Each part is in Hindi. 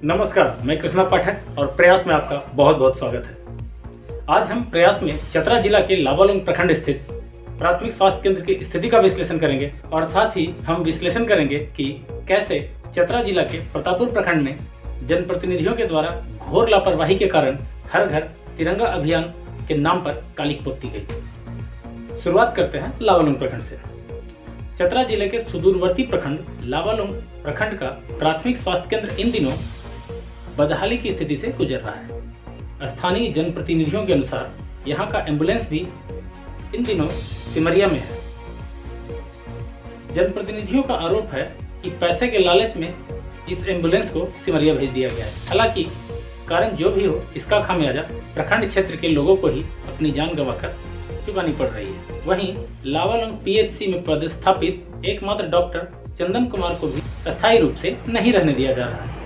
नमस्कार, मैं कृष्णा पाठक और प्रयास में आपका बहुत बहुत स्वागत है। आज हम प्रयास में चतरा जिला के लावालौंग प्रखंड स्थित प्राथमिक स्वास्थ्य केंद्र की स्थिति का विश्लेषण करेंगे और साथ ही हम विश्लेषण करेंगे कि कैसे चतरा जिला के प्रतापपुर प्रखंड में जनप्रतिनिधियों के द्वारा घोर लापरवाही के कारण हर घर तिरंगा अभियान के नाम पर कालिक पोती गई। शुरुआत करते हैं लावालौंग प्रखंड से। चतरा जिले के सुदूरवर्ती प्रखंड लावालौंग प्रखंड का प्राथमिक स्वास्थ्य केंद्र इन दिनों बदहाली की स्थिति से गुजर रहा है। स्थानीय जनप्रतिनिधियों के अनुसार यहाँ का एम्बुलेंस भी इन दिनों सिमरिया में है। जनप्रतिनिधियों का आरोप है कि पैसे के लालच में इस एम्बुलेंस को सिमरिया भेज दिया गया है। हालांकि कारण जो भी हो, इसका खामियाजा प्रखंड क्षेत्र के लोगों को ही अपनी जान गंवाकर चुकानी पड़ रही है। वहीं लावालौंग पीएचसी में पदस्थापित एकमात्र डॉक्टर चंदन कुमार को भी अस्थायी रूप से नहीं रहने दिया जा रहा है,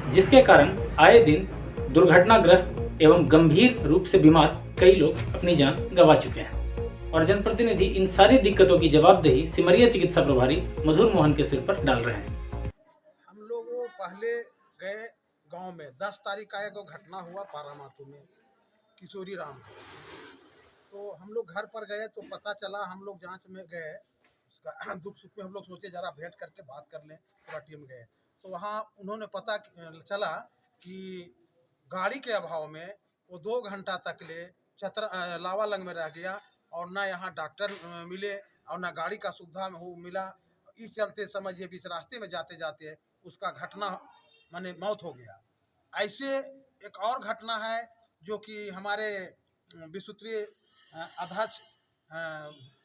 जिसके कारण आए दिन दुर्घटनाग्रस्त एवं गंभीर रूप से बीमार कई लोग अपनी जान गंवा चुके हैं। और जनप्रतिनिधि इन सारी दिक्कतों की जवाबदेही सिमरिया चिकित्सा प्रभारी मधुर मोहन के सिर पर डाल रहे हैं। हम लोग पहले गए गांव में 10 तारीख का एक घटना हुआ पारामातू में किशोरी राम, तो हम लोग घर पर गए तो पता चला, हम लोग जांच में गए, उसका दुख सुख में हम लोग सोचे जरा भेंट करके बात कर लें, पूरा टीम गए तो वहाँ उन्होंने पता चला कि गाड़ी के अभाव में वो 2 घंटा तक ले चतरा लावालौंग में रह गया और ना यहाँ डॉक्टर मिले और ना गाड़ी का सुविधा मिला। इस चलते समझिए बीच रास्ते में जाते जाते उसका घटना माने मौत हो गया। ऐसे एक और घटना है जो कि हमारे विसूत्रीय अध्यक्ष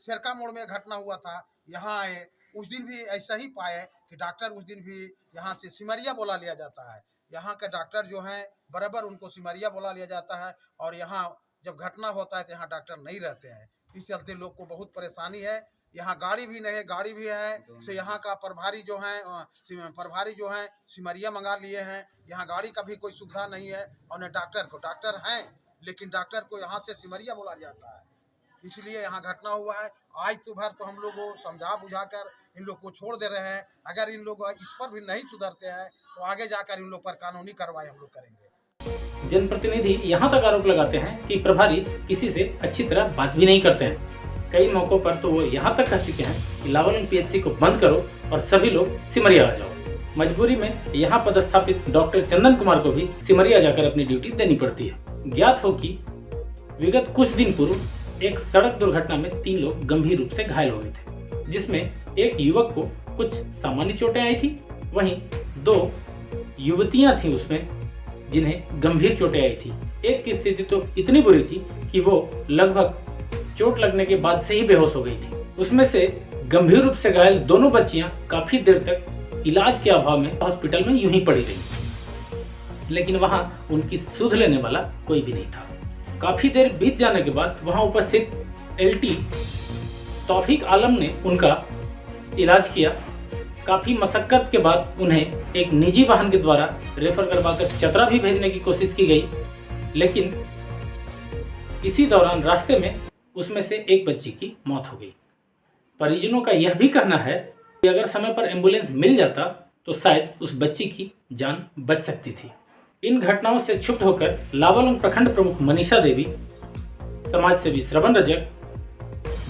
शेरका मोड़ में घटना हुआ था। यहाँ आए उस दिन भी ऐसा ही पाए कि डॉक्टर उस दिन भी यहाँ से सिमरिया बुला लिया जाता है। यहाँ के डॉक्टर जो हैं बराबर उनको सिमरिया बुला लिया जाता है और यहाँ जब घटना होता है तो यहाँ डॉक्टर नहीं रहते हैं। इस चलते लोग को बहुत परेशानी है। यहाँ गाड़ी भी नहीं है, गाड़ी भी है तो यहाँ का प्रभारी जो हैं सिमरिया मंगा लिए हैं। यहाँ गाड़ी का भी कोई सुविधा नहीं है और न डॉक्टर हैं लेकिन डॉक्टर को यहाँ से सिमरिया बुला जाता है, इसलिए यहाँ घटना हुआ है। आज तो भर तो हम लोग को समझा बुझा कर इन लोग को छोड़ दे रहे हैं। अगर इन लोग इस पर भी नहीं सुधरते हैं तो आगे जाकर इन लोग पर कानूनी कार्रवाई हम लोग करेंगे। जनप्रतिनिधि यहाँ तक आरोप लगाते हैं कि प्रभारी किसी से अच्छी तरह बात भी नहीं करते हैं। कई मौकों पर तो वो यहाँ तक कह चुके हैं कि लावालौंग पीएचसी को बंद करो और सभी लोग सिमरिया आ जाओ। मजबूरी में यहाँ पदस्थापित डॉक्टर चंदन कुमार को भी सिमरिया जाकर अपनी ड्यूटी देनी पड़ती है। ज्ञात हो कि विगत कुछ दिन पूर्व एक सड़क दुर्घटना में 3 लोग गंभीर रूप से घायल हो गए थे, जिसमें एक युवक को कुछ सामान्य चोटें आई थी, वहीं 2 युवतियां थीं उसमें जिन्हें गंभीर चोटें आई थी। एक की स्थिति तो इतनी बुरी थी कि वो लगभग चोट लगने के बाद से ही बेहोश हो गई थी। उसमें से गंभीर रूप से घायल दोनों बच्चियां काफी देर तक इलाज के अभाव में हॉस्पिटल में यूं ही पड़ी रही, लेकिन वहां उनकी सुध लेने वाला कोई भी नहीं था। काफी देर बीत जाने के बाद वहां उपस्थित एलटी तौफीक आलम ने उनका इलाज किया। काफी मशक्कत के बाद उन्हें एक निजी वाहन के द्वारा रेफर करवाकर चतरा भी भेजने की कोशिश की गई, लेकिन इसी दौरान रास्ते में उसमें से एक बच्ची की मौत हो गई। परिजनों का यह भी कहना है कि अगर समय पर एम्बुलेंस मिल जाता तो शायद उस बच्ची की जान बच सकती थी। इन घटनाओं से क्षुब्ध होकर लावालौंग प्रखंड प्रमुख मनीषा देवी, समाज सेवी श्रवण रजक,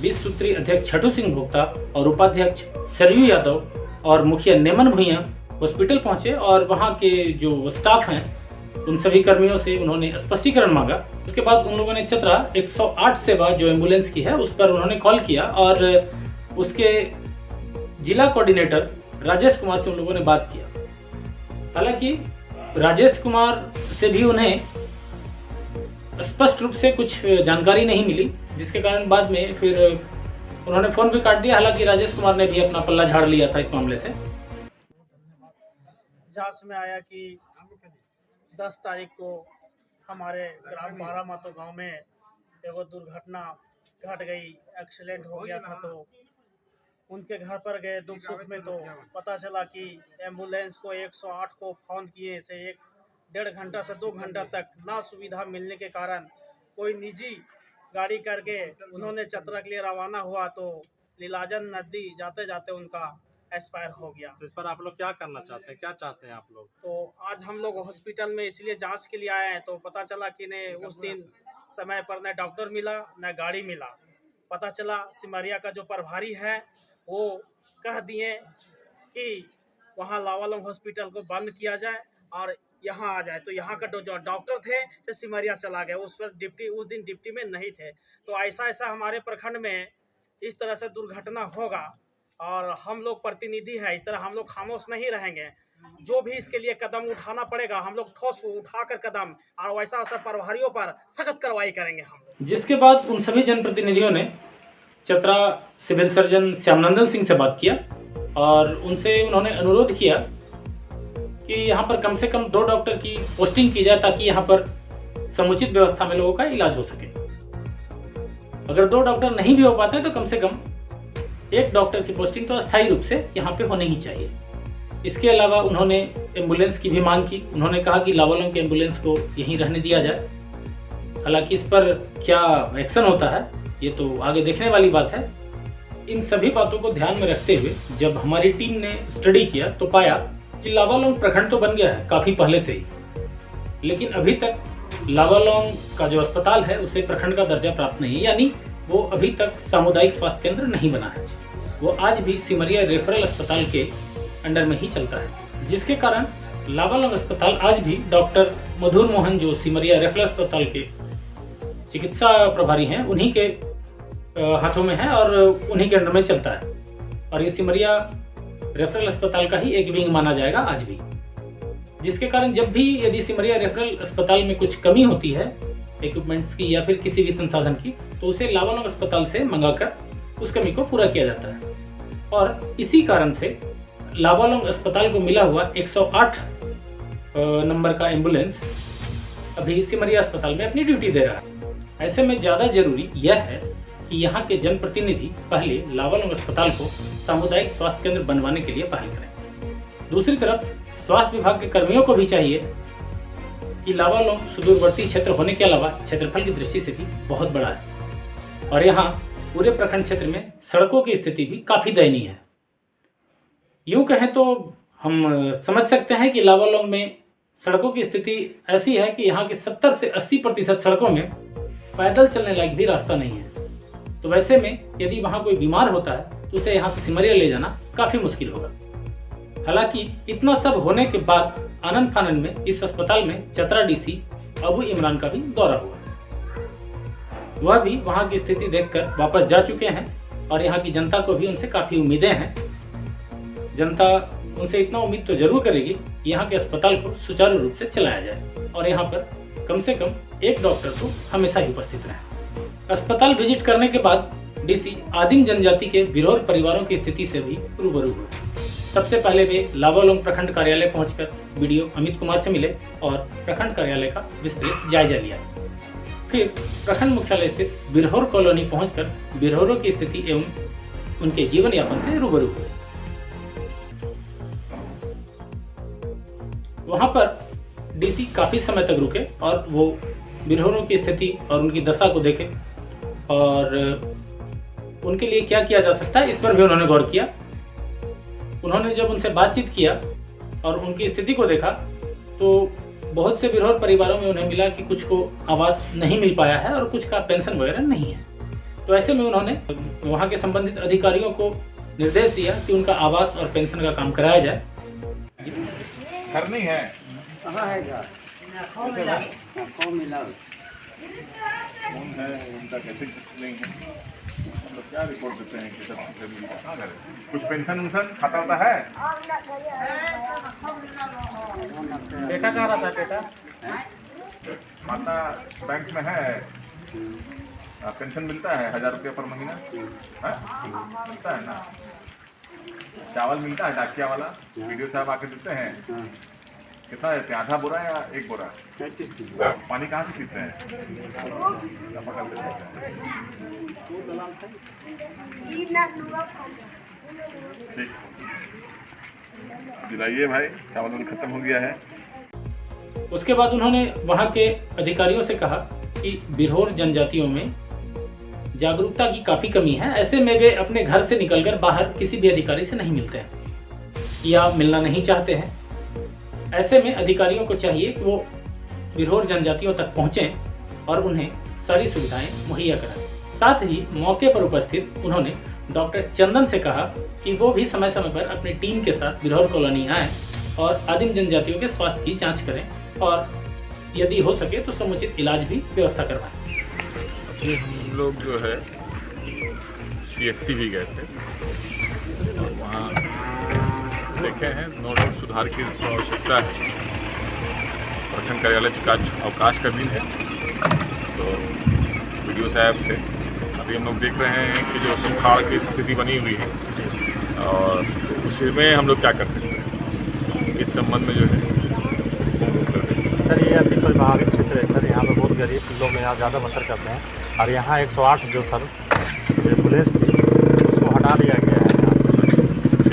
20 सूत्री अध्यक्ष छठू सिंह भोक्ता और उपाध्यक्ष सरयू यादव और मुखिया नेमन भुइया हॉस्पिटल पहुंचे और वहां के जो स्टाफ हैं उन सभी कर्मियों से उन्होंने स्पष्टीकरण मांगा। उसके बाद उन लोगों ने चतरा 108 सेवा जो एम्बुलेंस की है उस पर उन्होंने कॉल किया और उसके जिला कोऑर्डिनेटर राजेश कुमार से उन लोगों ने बात किया। हालांकि राजेश कुमार से भी उन्हें स्पष्ट रूप से कुछ जानकारी नहीं मिली, जिसके कारण बाद में फिर उन्होंने फोन भी काट दिया। हालांकि राजेश कुमार ने भी अपना पल्ला झाड़ लिया था इस मामले से। जांच में आया कि 10 तारीख को हमारे ग्राम पारामातो गांव में एगो दुर्घटना घट गई, एक्सीडेंट हो गया था। तो उनके घर पर गए दुख सुख में तो पता चला कि एम्बुलेंस को 108 को फोन किए से 1-1.5 घंटा से 2 घंटा तक ना सुविधा मिलने के कारण कोई निजी गाड़ी करके उन्होंने चतरा के लिए रवाना हुआ तो लीलाजन नदी जाते जाते उनका एक्सपायर हो गया। तो इस पर आप लोग क्या करना चाहते हैं, क्या चाहते हैं आप लोग? तो आज हम लोग हॉस्पिटल में इसलिए जांच के लिए आए हैं, तो पता चला कि ने उस दिन समय पर न डॉक्टर मिला न गाड़ी मिला। पता चला सिमरिया का जो प्रभारी है वो कह दिए कि वहाँ लावालंग हॉस्पिटल को बंद किया जाए और यहाँ आ जाए। तो यहाँ का जो डॉक्टर थे से सिमरिया चला गया, उस पर डिप्टी उस दिन डिप्टी में नहीं थे। तो ऐसा हमारे प्रखंड में इस तरह से दुर्घटना होगा और हम लोग प्रतिनिधि है, इस तरह हम लोग खामोश नहीं रहेंगे। जो भी इसके लिए कदम उठाना पड़ेगा हम लोग ठोस उठाकर कदम और वैसा प्रभारियों पर सख्त कार्रवाई करेंगे हम लोग। जिसके बाद उन सभी जनप्रतिनिधियों ने चतरा सिविल सर्जन श्यामनंदन सिंह से बात किया और उनसे उन्होंने अनुरोध किया कि यहाँ पर कम से कम 2 डॉक्टर की पोस्टिंग की जाए ताकि यहाँ पर समुचित व्यवस्था में लोगों का इलाज हो सके। अगर 2 डॉक्टर नहीं भी हो पाते तो कम से कम 1 डॉक्टर की पोस्टिंग तो अस्थायी रूप से यहाँ पे होनी ही चाहिए। इसके अलावा उन्होंने एम्बुलेंस की भी मांग की। उन्होंने कहा कि लावालंग के एम्बुलेंस को यहीं रहने दिया जाए। हालांकि इस पर क्या एक्शन होता है ये तो आगे देखने वाली बात है। इन सभी बातों को ध्यान में रखते हुए जब हमारी टीम ने स्टडी किया तो पाया कि लावालंग प्रखंड तो बन गया है काफ़ी पहले से ही, लेकिन अभी तक लावालंग का जो अस्पताल है उसे प्रखंड का दर्जा प्राप्त नहीं है, यानी वो अभी तक सामुदायिक स्वास्थ्य केंद्र नहीं बना है। वो आज भी सिमरिया रेफरल अस्पताल के अंडर में ही चलता है, जिसके कारण लावालंग अस्पताल आज भी डॉक्टर मधुर मोहन जो सिमरिया रेफरल अस्पताल के चिकित्सा प्रभारी हैं उन्हीं के हाथों में है और उन्हीं के अंडर में चलता है। और ये सिमरिया रेफरल अस्पताल का ही एक विंग माना जाएगा आज भी, जिसके कारण जब भी यदि सिमरिया रेफरल अस्पताल में कुछ कमी होती है इक्विपमेंट्स की या फिर किसी भी संसाधन की तो उसे लावालंग अस्पताल से मंगाकर उस कमी को पूरा किया जाता है। और इसी कारण से लावालंग अस्पताल को मिला हुआ 108 नंबर का एम्बुलेंस अभी सिमरिया अस्पताल में अपनी ड्यूटी दे रहा है। ऐसे में ज़्यादा जरूरी यह है कि यहाँ के जनप्रतिनिधि पहले लावालंग अस्पताल को सामुदायिक स्वास्थ्य केंद्र बनवाने के लिए पहल करें। दूसरी तरफ स्वास्थ्य विभाग के कर्मियों को भी चाहिए कि लावालंग सुदूरवर्ती क्षेत्र होने के अलावा क्षेत्रफल की दृष्टि से भी बहुत बड़ा है और यहाँ पूरे प्रखंड क्षेत्र में सड़कों की स्थिति भी काफ़ी दयनीय है। यूँ कहें तो हम समझ सकते हैं कि लावालंग में सड़कों की स्थिति ऐसी है कि यहाँ के 70 से 80% सड़कों में पैदल चलने लायक भी रास्ता नहीं है। तो वैसे में यदि वहाँ कोई बीमार होता है तो उसे यहाँ से सिमरिया ले जाना काफ़ी मुश्किल होगा। हालांकि इतना सब होने के बाद आनंद फानन में इस अस्पताल में चतरा डीसी अबू इमरान का भी दौरा हुआ। वह भी वहाँ की स्थिति देखकर वापस जा चुके हैं और यहाँ की जनता को भी उनसे काफ़ी उम्मीदें हैं। जनता उनसे इतना उम्मीद तो जरूर करेगी कि यहाँ के अस्पताल को सुचारू रूप से चलाया जाए और यहाँ पर कम से कम 1 डॉक्टर तो हमेशा ही उपस्थित रहे। अस्पताल विजिट करने के बाद डीसी आदिम जनजाति के बिरहोर परिवारों की स्थिति से भी रूबरू हुए। सबसे पहले वे लावालंग प्रखंड कार्यालय पहुंचकर बीडीओ अमित कुमार से मिले और प्रखंड कार्यालय का विस्तृत जायजा लिया। फिर प्रखंड मुख्यालय स्थित बिरहोर कॉलोनी पहुंचकर बिरहोरों की स्थिति एवं उनके जीवन यापन से रूबरू हुए। वहां पर डीसी काफी समय तक रुके और वो बिरहोरों की स्थिति और उनकी दशा को देखे और उनके लिए क्या किया जा सकता है इस पर भी उन्होंने गौर किया। उन्होंने जब उनसे बातचीत किया और उनकी स्थिति को देखा तो बहुत से बिरहोर परिवारों में उन्हें मिला कि कुछ को आवास नहीं मिल पाया है और कुछ का पेंशन वगैरह नहीं है। तो ऐसे में उन्होंने वहाँ के संबंधित अधिकारियों को निर्देश दिया कि उनका आवास और पेंशन का काम कराया जाए। घर नहीं है, कहाँ है घर? कौन मिला? कौन है उनका कैसे नहीं है, मतलब क्या रिपोर्ट देते हैं कि सब फैमिली कहाँ घर है? कुछ पेंशन वेंशन खाता होता है? बेटा कहाँ रहता है? बेटा माता बैंक में है, पेंशन मिलता है 1000 रुपये पर महीना है? मिलता है ना। चावल मिलता है डाकिया वाला, वीडियो साहब आके देते हैं। कितना देते हैं, आधा बोरा या 1 बोरा? पानी कहाँ से पीते हैं? ठीक, दिलाइए भाई, चावल खत्म हो गया है। उसके बाद उन्होंने वहाँ के अधिकारियों से कहा कि बिरहोर जनजातियों में जागरूकता की काफ़ी कमी है। ऐसे में वे अपने घर से निकलकर बाहर किसी भी अधिकारी से नहीं मिलते हैं। या मिलना नहीं चाहते हैं। ऐसे में अधिकारियों को चाहिए कि वो बिरहोर जनजातियों तक पहुंचें और उन्हें सारी सुविधाएं मुहैया कराएं। साथ ही मौके पर उपस्थित उन्होंने डॉक्टर चंदन से कहा कि वो भी समय समय पर अपनी टीम के साथ बिरहोर कॉलोनी आएं और आदिम जनजातियों के स्वास्थ्य की जांच करें और यदि हो सके तो समुचित इलाज भी व्यवस्था करवाएं। अभी हम लोग जो है CSC भी गए थे और वहाँ देखे हैं नोडल सुधार की आवश्यकता है। प्रखंड कार्यालय चूँकि आज अवकाश का दिन है तो वीडियो साहब थे। अभी हम लोग देख रहे हैं कि जो सुखाड़ की स्थिति बनी हुई है और उसमें हम लोग क्या कर सकते हैं इस संबंध में जो है। सर ये अति प्रभावित क्षेत्र है सर, यहाँ पे बहुत गरीब लोग यहाँ ज़्यादा बसर करते हैं और यहाँ 108 जो सर एम्बुलेंस थी उसको हटा दिया गया है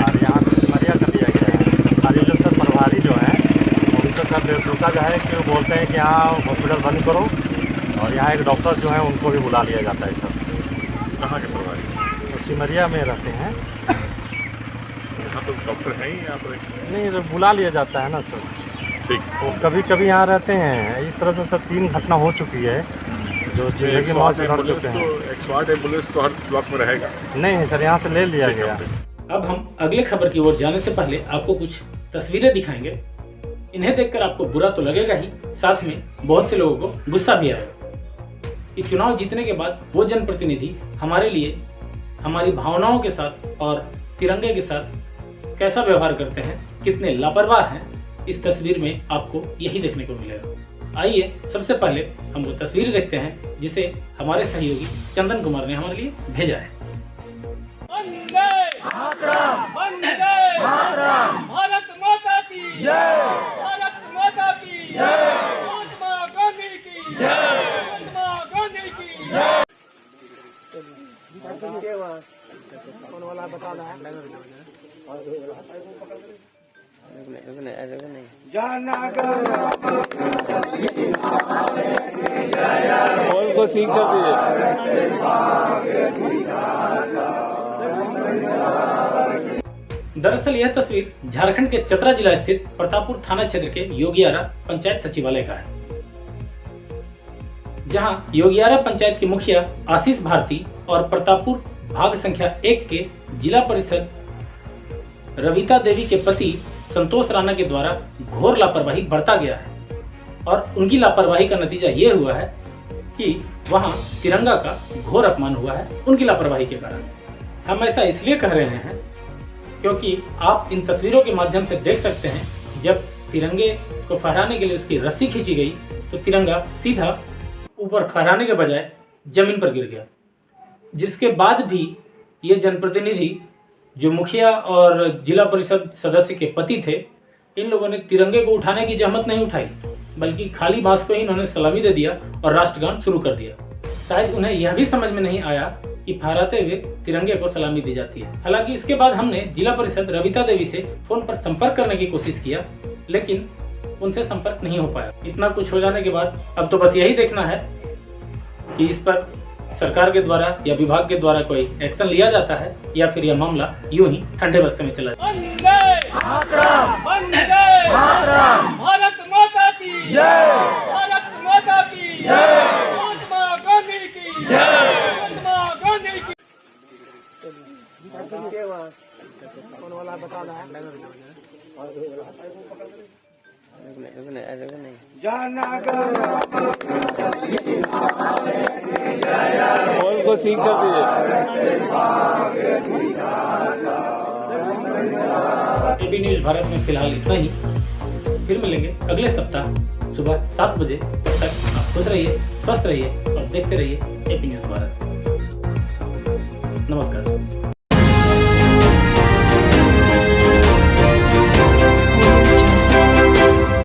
और यहाँ पर सिमरिया कर दिया गया है। और ये जो सर प्रभारी जो है उनको सर दूसरा जो है कि वो बोलते हैं कि यहाँ हॉस्पिटल बंद करो और यहाँ एक डॉक्टर जो है उनको भी बुला लिया जाता है सर। कहाँ के प्रभारी? तो सिमरिया में रहते हैं। यहाँ तो डॉक्टर हैं ही यहाँ पर? नहीं तो बुला लिया जाता है ना सर। ठीक। वो कभी कभी यहाँ रहते हैं। इस तरह से सर 3 घटना हो चुकी है जो जिंदगी मौत से लड़ चुके हैं। 108 एम्बुलेंस तो हर ब्लॉक में रहेगा? नहीं सर, यहाँ से ले लिया गया। अब हम अगले खबर की ओर जाने से पहले आपको कुछ तस्वीरें दिखाएंगे। इन्हें देखकर आपको बुरा तो लगेगा ही, साथ में बहुत से लोगों को गुस्सा भी आएगा कि चुनाव जीतने के बाद वो जनप्रतिनिधि हमारे लिए हमारी भावनाओं के साथ और तिरंगे के साथ कैसा व्यवहार करते हैं, कितने लापरवाह हैं। इस तस्वीर में आपको यही देखने को मिलेगा। आइए सबसे पहले हम वो तस्वीर देखते हैं जिसे हमारे सहयोगी चंदन कुमार ने हमारे लिए भेजा है। भारत माता की जय, भारत माता की जय, महात्मा गांधी की जय, महात्मा गांधी की जय। फोन को सीख कर दरअसल यह तस्वीर झारखंड के चतरा जिला स्थित प्रतापपुर थाना क्षेत्र के योगियारा पंचायत सचिवालय का है, जहां योगियारा पंचायत के मुखिया आशीष भारती और प्रतापपुर भाग संख्या 1 के जिला परिषद रविता देवी के पति संतोष राणा के द्वारा घोर लापरवाही बरता गया है और उनकी लापरवाही का नतीजा ये हुआ है कि वहां तिरंगा का घोर अपमान हुआ है उनकी लापरवाही के कारण। हम ऐसा इसलिए कह रहे हैं क्योंकि आप इन तस्वीरों के माध्यम से देख सकते हैं जब तिरंगे को फहराने के लिए उसकी रस्सी खींची गई तो तिरंगा सीधा ऊपर फहराने के बजाय जमीन पर गिर गया, जिसके बाद भी ये जनप्रतिनिधि जो मुखिया और जिला परिषद सदस्य के पति थे, इन लोगों ने तिरंगे को उठाने की जहमत नहीं उठाई, बल्कि खाली बांस को ही इन्होंने सलामी दे दिया और राष्ट्रगान शुरू कर दिया। शायद उन्हें यह भी समझ में नहीं आया कि फहराते हुए तिरंगे को सलामी दी जाती है। हालांकि इसके बाद हमने जिला परिषद रविता देवी से फोन पर संपर्क करने की कोशिश किया, लेकिन उनसे संपर्क नहीं हो पाया। इतना कुछ हो जाने के बाद अब तो बस यही देखना है कि इस पर सरकार के द्वारा या विभाग के द्वारा कोई एक्शन लिया जाता है या फिर यह मामला यूं ही ठंडे बस्ते में चला जाता है। भारत माता की जय, भारत माता की जय, महात्मा गांधी की जय, महात्मा गांधी की। फोन को सीख कर एबी न्यूज भारत में फिलहाल इतना ही। फिर मिलेंगे अगले सप्ताह सुबह 7 बजे। तब तक आप खुश रहिए, स्वस्थ रहिए और देखते रहिए एबी न्यूज भारत।